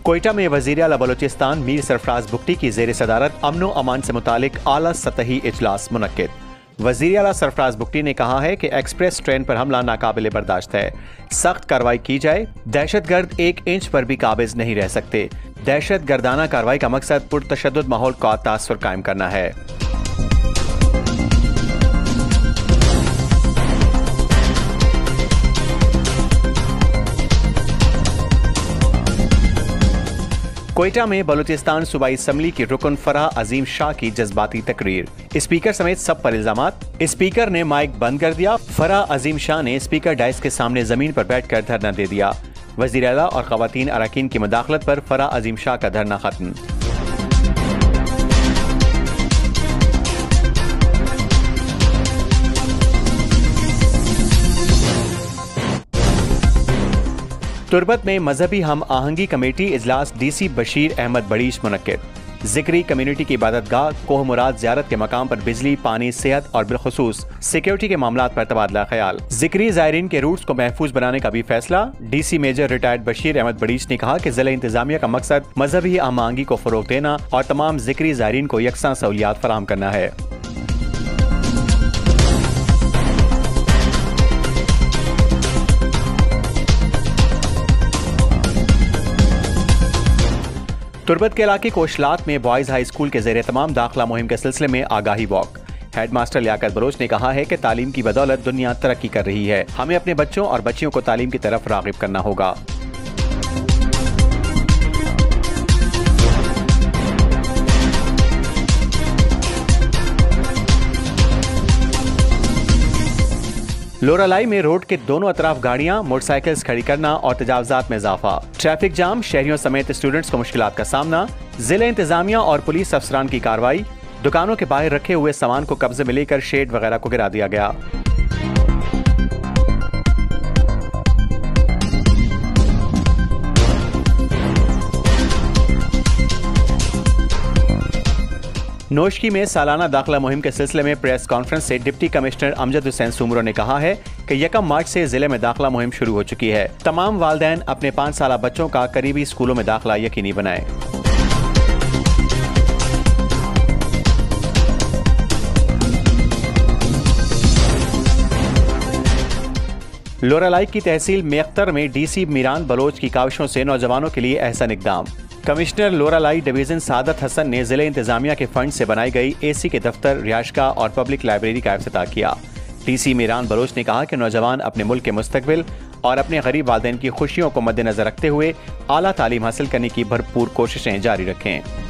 कोयटा में वज़ीर आला बलोचिस्तान मीर सरफराज बुगटी की ज़ेर सदारत अमन व अमान से मुतालिक आला सतही इजलास मुनक्किद। वज़ीर आला सरफराज बुगटी ने कहा है कि एक्सप्रेस ट्रेन पर हमला नाकाबिले बर्दाश्त है, सख्त कार्रवाई की जाए। दहशतगर्द 1 इंच पर भी काबिज नहीं रह सकते। दहशत गर्दाना कार्रवाई का मकसद पुरतशद्दुद माहौल का तासुर कायम करना है। कोयटा में बलूचिस्तान सूबाई असम्बली की रुकन फराह अजीम शाह की जज्बाती तकरीर, स्पीकर समेत सब पर इल्जामात। स्पीकर ने माइक बंद कर दिया। फराह अजीम शाह ने स्पीकर डाइस के सामने जमीन पर बैठकर धरना दे दिया। वज़ीर आला और ख़वातीन अरकान की मुदाखलत पर फराह अजीम शाह का धरना खत्म। तुर्बत में मजहबी हम आहंगी कमेटी इजलास डीसी बशीर अहमद बड़ीश मुनक्किद। जिक्री कम्युनिटी की इबादतगाह कोह मुराद ज़ियारत के मकाम पर बिजली, पानी, सेहत और बिलखुसूस सिक्योरिटी के मामलात पर तबादला ख्याल। जिक्री ज़ायरीन के रूट्स को महफूज बनाने का भी फैसला। DC major retired Bashir Ahmad Badish ने कहा कि ज़िला इंतजामिया का मकसद मजहबी हम आहंगी को फ़रोग़ देना और तमाम जिक्री ज़ायरीन को यकसां सहूलियात फराहम करना है। तुर्बत के इलाके कोशलात में बॉयज हाई स्कूल के ज़ेरे तमाम दाखिला मुहिम के सिलसिले में आगाही वॉक। हेडमास्टर लियाकत बलोच ने कहा है कि तालीम की बदौलत दुनिया तरक्की कर रही है, हमें अपने बच्चों और बच्चियों को तालीम की तरफ राग़िब करना होगा। लोरालाई में रोड के दोनों अतराफ गाड़ियां, मोटरसाइकिल्स खड़ी करना और तजावजात में इजाफा। ट्रैफिक जाम, शहरियों समेत स्टूडेंट्स को मुश्किलात का सामना। जिला इंतजामिया और पुलिस अफसरान की कार्रवाई। दुकानों के बाहर रखे हुए सामान को कब्जे में लेकर शेड वगैरह को गिरा दिया गया। नोशकी में सालाना दाखिला मुहिम के सिलसिले में प्रेस कॉन्फ्रेंस से डिप्टी कमिश्नर अमजद हुसैन सुमरो ने कहा है कि 1 मार्च से जिले में दाखिला मुहिम शुरू हो चुकी है। तमाम वालिदैन अपने 5 साला बच्चों का करीबी स्कूलों में दाखिला यकीनी बनाएं। लोरालाई की तहसील मेख्तर में डीसी मीरान बलोच की काविशों से नौजवानों के लिए एहसन इक़दाम। कमिश्नर लोरालाई डिवीजन सादत हसन ने जिले इंतजामिया के फंड से बनाई गई एसी के दफ्तर, रिहायशगाह और पब्लिक लाइब्रेरी का इफ्तिताह किया। डीसी मीरान बलोच ने कहा कि नौजवान अपने मुल्क के मुस्तकबिल और अपने गरीब वालिदैन की खुशियों को मद्देनजर रखते हुए आला तालीम हासिल करने की भरपूर कोशिशें जारी रखें।